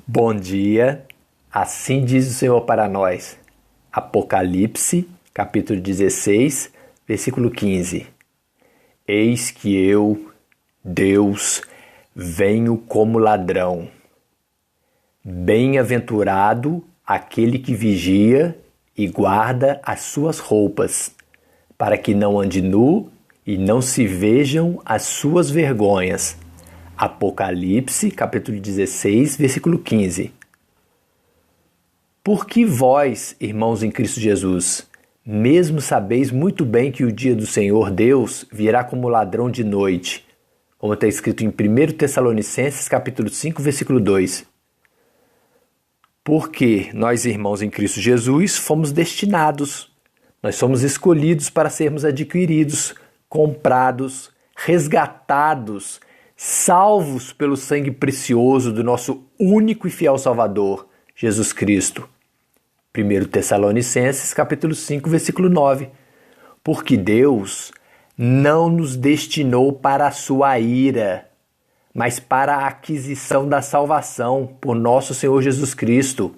Bom dia, assim diz o Senhor para nós. Apocalipse, capítulo 16, versículo 15. Eis que eu, Deus, venho como ladrão. Bem-aventurado aquele que vigia e guarda as suas roupas, para que não ande nu e não se vejam as suas vergonhas. Apocalipse, capítulo 16, versículo 15. Porque vós, irmãos em Cristo Jesus, mesmo sabeis muito bem que o dia do Senhor Deus virá como ladrão de noite, como está escrito em 1 Tessalonicenses, capítulo 5, versículo 2. Porque nós, irmãos em Cristo Jesus, fomos destinados, nós somos escolhidos para sermos adquiridos, comprados, resgatados, salvos pelo sangue precioso do nosso único e fiel Salvador, Jesus Cristo. 1 Tessalonicenses, capítulo 5, versículo 9. Porque Deus não nos destinou para a sua ira, mas para a aquisição da salvação por nosso Senhor Jesus Cristo.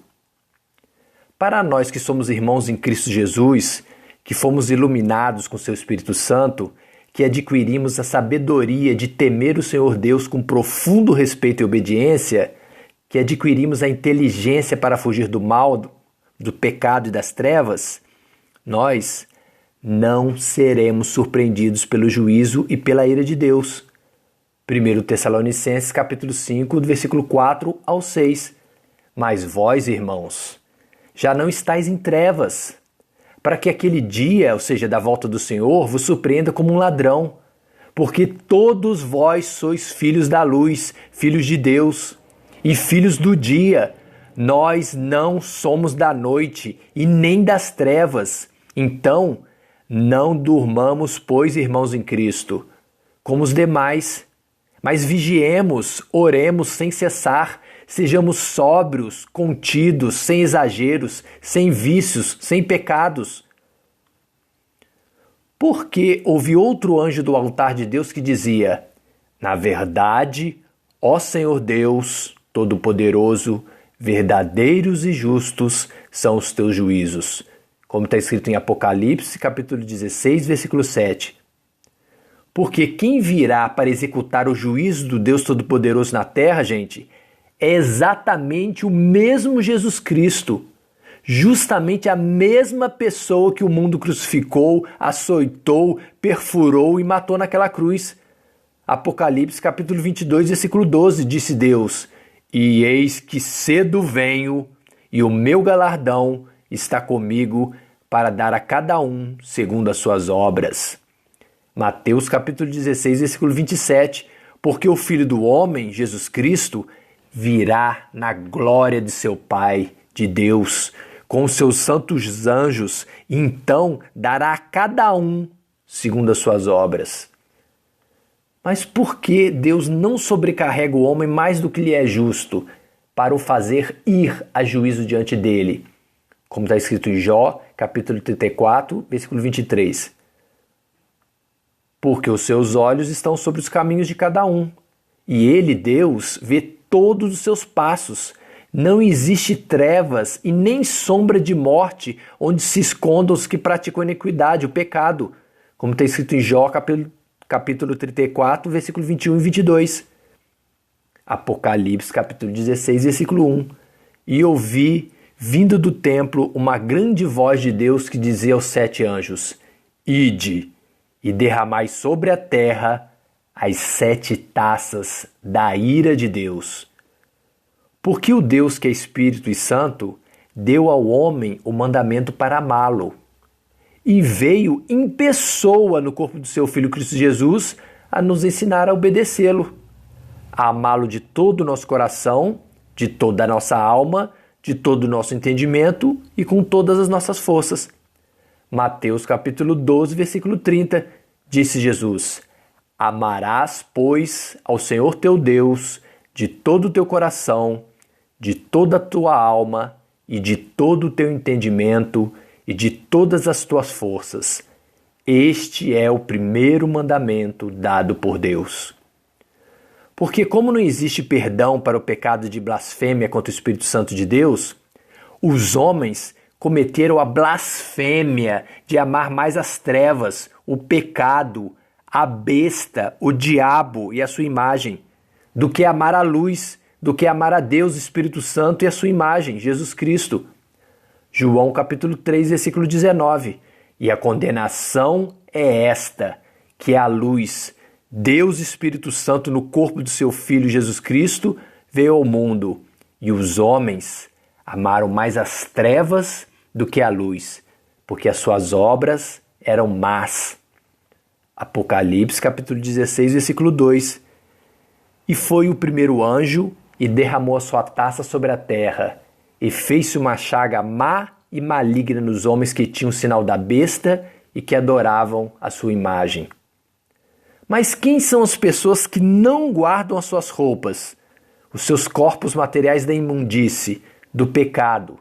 Para nós que somos irmãos em Cristo Jesus, que fomos iluminados com seu Espírito Santo, que adquirimos a sabedoria de temer o Senhor Deus com profundo respeito e obediência, que adquirimos a inteligência para fugir do mal, do pecado e das trevas, nós não seremos surpreendidos pelo juízo e pela ira de Deus. 1 Tessalonicenses, capítulo 5, versículo 4 ao 6. Mas vós, irmãos, já não estáis em trevas, para que aquele dia, ou seja, da volta do Senhor, vos surpreenda como um ladrão, porque todos vós sois filhos da luz, filhos de Deus e filhos do dia. Nós não somos da noite e nem das trevas. Então, não durmamos, pois, irmãos em Cristo, como os demais, mas vigiemos, oremos sem cessar, sejamos sóbrios, contidos, sem exageros, sem vícios, sem pecados. Porque ouvi outro anjo do altar de Deus que dizia: na verdade, ó Senhor Deus Todo-Poderoso, verdadeiros e justos são os teus juízos. Como está escrito em Apocalipse, capítulo 16, versículo 7. Porque quem virá para executar o juízo do Deus Todo-Poderoso na terra, gente, é exatamente o mesmo Jesus Cristo, justamente a mesma pessoa que o mundo crucificou, açoitou, perfurou e matou naquela cruz. Apocalipse capítulo 22, versículo 12, disse Deus: e eis que cedo venho, e o meu galardão está comigo para dar a cada um segundo as suas obras. Mateus capítulo 16, versículo 27, porque o Filho do Homem, Jesus Cristo, virá na glória de seu Pai, de Deus, com os seus santos anjos, e então dará a cada um segundo as suas obras. Mas por que Deus não sobrecarrega o homem mais do que lhe é justo, para o fazer ir a juízo diante dele? Como está escrito em Jó, capítulo 34, versículo 23. Porque os seus olhos estão sobre os caminhos de cada um, e ele, Deus, vê todos os seus passos. Não existe trevas e nem sombra de morte onde se escondam os que praticam iniquidade, o pecado. Como está escrito em Jó, capítulo 34, versículo 21 e 22. Apocalipse, capítulo 16, versículo 1. E ouvi, vindo do templo, uma grande voz de Deus que dizia aos 7 anjos: ide e derramai sobre a terra as 7 taças da ira de Deus. Porque o Deus que é Espírito e Santo deu ao homem o mandamento para amá-lo, e veio em pessoa no corpo do seu Filho Cristo Jesus a nos ensinar a obedecê-lo, a amá-lo de todo o nosso coração, de toda a nossa alma, de todo o nosso entendimento e com todas as nossas forças. Mateus capítulo 12, versículo 30, disse Jesus: amarás, pois, ao Senhor teu Deus de todo o teu coração, de toda a tua alma e de todo o teu entendimento e de todas as tuas forças. Este é o primeiro mandamento dado por Deus. Porque como não existe perdão para o pecado de blasfêmia contra o Espírito Santo de Deus, os homens cometeram a blasfêmia de amar mais as trevas, o pecado, a besta, o diabo e a sua imagem, do que amar a luz, do que amar a Deus, Espírito Santo e a sua imagem, Jesus Cristo. João capítulo 3, versículo 19. E a condenação é esta, que é a luz, Deus Espírito Santo no corpo do seu Filho Jesus Cristo, veio ao mundo, e os homens amaram mais as trevas do que a luz, porque as suas obras eram más. Apocalipse capítulo 16, versículo 2. E foi o primeiro anjo e derramou a sua taça sobre a terra, e fez-se uma chaga má e maligna nos homens que tinham o sinal da besta e que adoravam a sua imagem. Mas quem são as pessoas que não guardam as suas roupas, os seus corpos materiais da imundície, do pecado,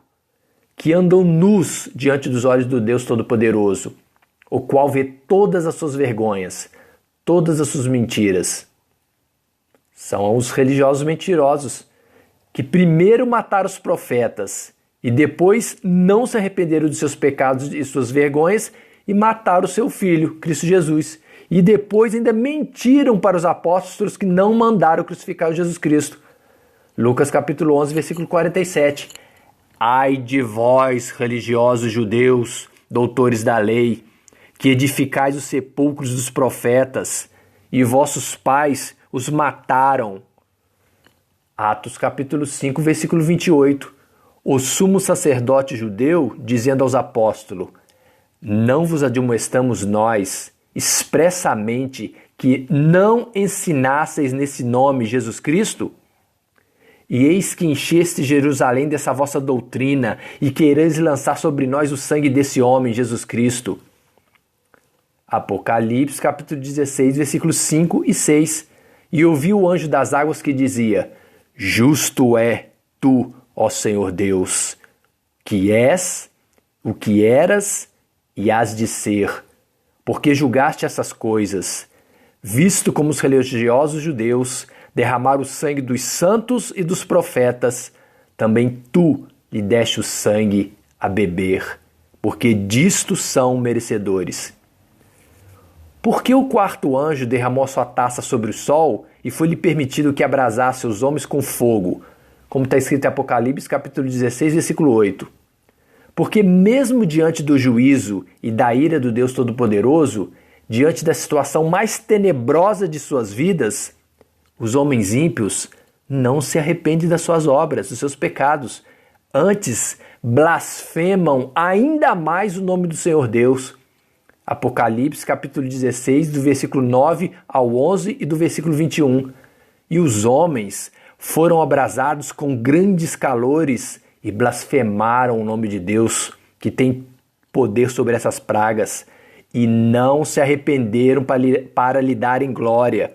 que andam nus diante dos olhos do Deus Todo-Poderoso, o qual vê todas as suas vergonhas, todas as suas mentiras? São os religiosos mentirosos, que primeiro mataram os profetas e depois não se arrependeram de seus pecados e suas vergonhas e mataram o seu filho, Cristo Jesus. E depois ainda mentiram para os apóstolos que não mandaram crucificar Jesus Cristo. Lucas capítulo 11, versículo 47. Ai de vós, religiosos judeus, doutores da lei, que edificais os sepulcros dos profetas, e vossos pais os mataram. Atos capítulo 5, versículo 28. O sumo sacerdote judeu, dizendo aos apóstolos: não vos admoestamos nós, expressamente, que não ensinasseis nesse nome Jesus Cristo? E eis que encheste Jerusalém dessa vossa doutrina, e quereis lançar sobre nós o sangue desse homem, Jesus Cristo. Apocalipse, capítulo 16, versículos 5 e 6. E ouvi o anjo das águas que dizia: justo é tu, ó Senhor Deus, que és, o que eras e hás de ser, porque julgaste essas coisas, visto como os religiosos judeus derramaram o sangue dos santos e dos profetas, também tu lhe deste o sangue a beber, porque disto são merecedores. Porque o quarto anjo derramou a sua taça sobre o sol e foi-lhe permitido que abrasasse os homens com fogo, como está escrito em Apocalipse capítulo 16, versículo 8. Porque mesmo diante do juízo e da ira do Deus Todo-Poderoso, diante da situação mais tenebrosa de suas vidas, os homens ímpios não se arrependem das suas obras, dos seus pecados. Antes, blasfemam ainda mais o nome do Senhor Deus. Apocalipse capítulo 16, do versículo 9 ao 11 e do versículo 21. E os homens foram abrasados com grandes calores e blasfemaram o nome de Deus, que tem poder sobre essas pragas, e não se arrependeram para lhe darem glória.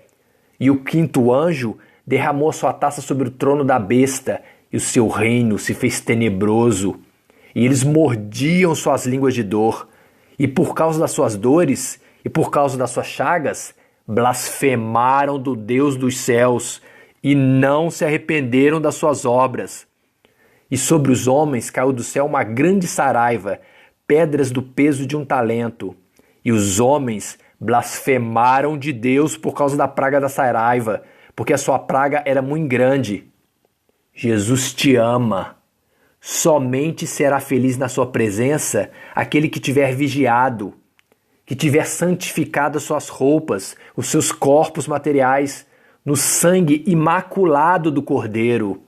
E o quinto anjo derramou sua taça sobre o trono da besta, e o seu reino se fez tenebroso. E eles mordiam suas línguas de dor, e por causa das suas dores e por causa das suas chagas, blasfemaram do Deus dos céus, e não se arrependeram das suas obras. E sobre os homens caiu do céu uma grande saraiva, pedras do peso de um talento. E os homens blasfemaram de Deus por causa da praga da saraiva, porque a sua praga era muito grande. Jesus te ama. Somente será feliz na sua presença aquele que tiver vigiado, que tiver santificado as suas roupas, os seus corpos materiais, no sangue imaculado do Cordeiro.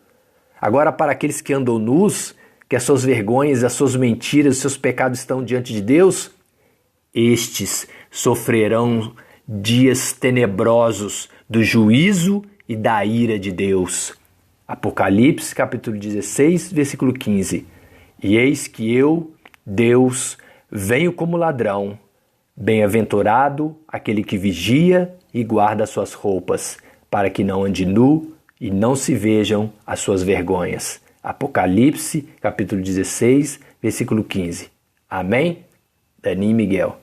Agora, para aqueles que andam nus, que as suas vergonhas, as suas mentiras, os seus pecados estão diante de Deus, estes sofrerão dias tenebrosos do juízo e da ira de Deus. Apocalipse, capítulo 16, versículo 15. E eis que eu, Deus, venho como ladrão. Bem-aventurado aquele que vigia e guarda as suas roupas, para que não ande nu e não se vejam as suas vergonhas. Apocalipse, capítulo 16, versículo 15. Amém? Dani Miguel.